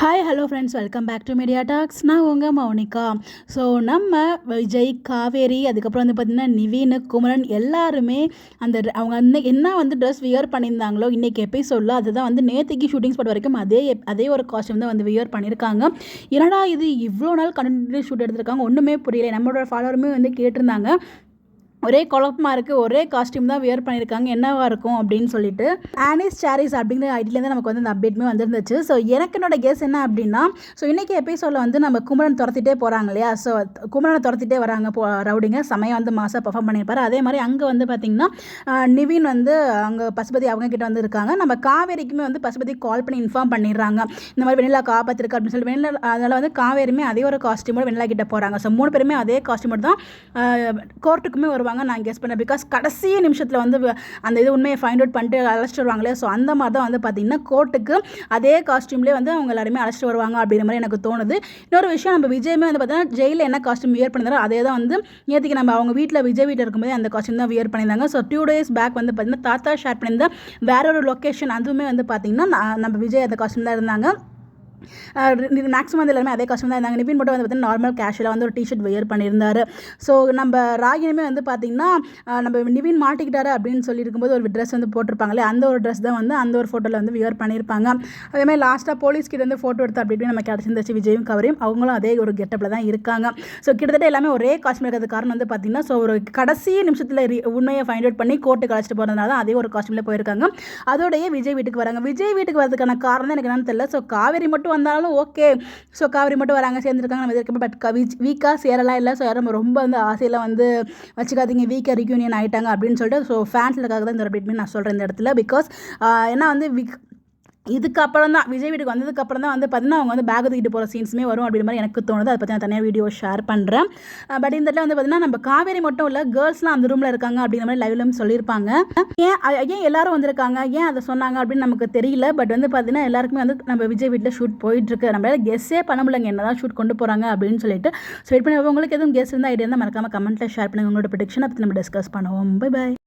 Hi hello friends, welcome back to Media Talks. நான் உங்கள் Mounika. So நம்ம விஜய், காவேரி, அதுக்கப்புறம் வந்து பார்த்திங்கன்னா நிவின், குமரன் எல்லாருமே அவங்க என்ன ட்ரெஸ் வியர் பண்ணியிருந்தாங்களோ இன்றைக்கி எபிசோடில் அதுதான் நேற்றுக்கு ஷூட்டிங் ஸ்பாட் வரைக்கும் அதே ஒரு காஸ்ட்யூம் தான் வியர் பண்ணியிருக்காங்க. என்னடா இது இவ்வளோ நாள் கண்டினியூ ஷூட் எடுத்திருக்காங்க, ஒன்றுமே புரியல. நம்மளோட ஃபாலோவருமே கேட்டிருந்தாங்க, ஒரே குழப்பமாக இருக்குது, ஒரே காஸ்ட்யூம் தான் வியர் பண்ணியிருக்காங்க, என்னவா இருக்கும் அப்படின்னு சொல்லிட்டு. ஆனிஸ் சாரிஸ் அப்படிங்கிற ஐடியிலேருந்து நமக்கு அந்த அப்டேட்டுமே வந்துருந்துச்சு. ஸோ எனக்கு என்னோட கெஸ் என்ன அப்படின்னா, ஸோ இன்றைக்கி எபிசோடில் நம்ம குமரன் துரத்திட்டே போகிறாங்க இல்லையா, ஸோ குமரனை துரத்திட்டே வராங்க ரவுடிங்க, செமையாக மாசாக பர்ஃபார்ம் பண்ணியிருப்பாரு. அதே மாதிரி அங்கே பார்த்திங்கன்னா நிவின் அங்கே பசுபதி அவங்க கிட்ட இருக்காங்க. நம்ம காவேரிக்குமே பசுபதி கால் பண்ணி இன்ஃபார்ம் பண்ணிடுறாங்க, இந்த மாதிரி வெண்ணிலா காப்பாற்றிருக்கு அப்படின்னு சொல்லி. வெண்ணிலா அதனால் காவேரியுமே அதே ஒரு காஸ்ட்யூமோட வெண்ணிலா கிட்ட போகிறாங்க. ஸோ 3 பேருமே அதே காஸ்ட்யூமோட தான் கோர்ட்டுக்குமே வருவாங்க நான் கெஸ் பண்ணேன். பிகாஸ் கடைசி நிமிஷத்தில் அந்த இது உண்மையை ஃபைண்ட் அவுட் பண்ணிட்டு அழைச்சிட்டு வருவாங்களே, ஸோ அந்த மாதிரி தான் பார்த்திங்கன்னா கோர்ட்டுக்கு அதே காஸ்ட்யூம்லேயே அவங்க எல்லாருமே அழைச்சிட்டு வருவாங்க அப்படிங்கிற மாதிரி எனக்கு தோணுது. இன்னொரு விஷயம், நம்ம விஜயமே பார்த்தீங்கன்னா ஜெயிலில் என்ன காஸ்ட்யூம் வியர் பண்ணியிருந்தாரோ அதே தான் நேற்றுக்கு நம்ம அவங்க வீட்டில் விஜய் வீட்டில் இருக்கும்போது அந்த காஸ்ட்யூம் தான் வியர் பண்ணியிருந்தாங்க. ஸோ 2 days பேக் பார்த்திங்கன்னா தாத்தா ஷேர் பண்ணியிருந்த வேற ஒரு லொக்கேஷன் அதுவுமே பார்த்திங்கன்னா நம்ம விஜய் அந்த காஸ்ட்யூம் தான் இருந்தாங்க. மேக்ஸிமம் எல்லாருமே அதே காஸ்ட்யூம் தான் இருந்தாங்க. நிவின் மட்டும் பார்த்தீங்கன்னா நார்மல் கேஷுவலாக ஒரு டிஷர்ட் வியர் பண்ணியிருந்தார். ஸோ நம்ம ராகினியுமே பார்த்திங்கன்னா நம்ம நிவின் மாட்டிக்கிட்டாரு அப்படின்னு சொல்லியிருக்கும்போது ஒரு ட்ரெஸ் போட்டிருப்பாங்களே, அந்த ஒரு ட்ரெஸ் தான் அந்த ஒரு ஃபோட்டோவில் வியர் பண்ணியிருப்பாங்க. அதேமாதிரி லாஸ்ட்டாக போலீஸ் கிட்ட ஃபோட்டோ எடுத்து அப்படி நம்ம கிடச்சிருந்துச்சு விஜயும் கவரையும், அவங்களும் அதே ஒரு கெட்டப்பில் தான் இருக்காங்க. ஸோ கிட்டத்தட்ட எல்லாமே ஒரே காஸ்ட்யூம் இருக்கிறது காரணம் பார்த்திங்கன்னா, ஸோ ஒரு கடைசி நிமிஷத்தில் உண்மையை ஃபைண்ட் அவுட் பண்ணி கோர்ட்டுக்கு அழைச்சிட்டு போகிறதுனால தான் அதே ஒரு காஸ்ட்யூமில் போயிருக்காங்க. அதோடைய விஜய் வீட்டுக்கு வராங்க. விஜய் வீட்டுக்கு வரதுக்கான காரணம் எனக்கு என்னன்னு தெரியல. ஸோ காவேரி மட்டும் வந்தாலும் ஓகே, ஸோ காவேரி மட்டும் வராங்க, சேர்ந்துருக்காங்க, நம்ம எதிர்க்க. பட் வீக்காக சேரலாம் இல்லை, ஸோ யாரும் ரொம்ப ஆசையில் வச்சுக்காதீங்க, வீக்காக ரியூனியன் ஆகிட்டாங்க அப்படின்னு சொல்லிட்டு. ஸோ ஃபேன்ஸுக்காக தான் இந்த அப்டேட்மே நான் சொல்கிறேன் இந்த இடத்துல. பிகாஸ் ஏன்னா இதுக்கப்புறம் தான் விஜய் வீட்டுக்கு வந்ததுக்கப்புறம் தான் பார்த்தீங்கன்னா அவங்க பேக் தூக்கிட்டு போகிற சீன்ஸுமே வரும் அப்படின்ற மாதிரி எனக்கு தோணுது. அதை பற்றி நான் தனியாக வீடியோ ஷேர் பண்ணுறேன். பட் இந்த இடத்துல பார்த்தீங்கன்னா நம்ம காவேரி மட்டும் இல்லை, கேர்ள்ஸ்லாம் அந்த ரூமில் இருக்காங்க அப்படிங்கிற மாதிரி லைவ்லையும் சொல்லியிருப்பாங்க. ஏன் எல்லாரும் வந்திருக்காங்க, ஏன் அதை சொன்னாங்க அப்படின்னு நமக்கு தெரியல. பட் பார்த்தீங்கன்னா எல்லாருக்குமே நம்ம விஜய் வீட்டில் ஷூட் போயிட்டுருக்கு. நம்மளால கெஸ்ஸே பண்ண முடியலங்க என்ன தான் ஷூட் கொண்டு போகிறாங்க அப்படின்னு சொல்லிட்டு. ஸோ வெயிட் பண்ணி உங்களுக்கு எதுவும் கெஸ் இருந்தால் ஐடியா இருந்தால் மறக்காமல் கமெண்ட்டில் ஷேர் பண்ணுங்கள். உங்களோட ப்ரெடிக்ஷனை பற்றி நம்ம டிஸ்கஸ் பண்ணுவோம். Bye bye.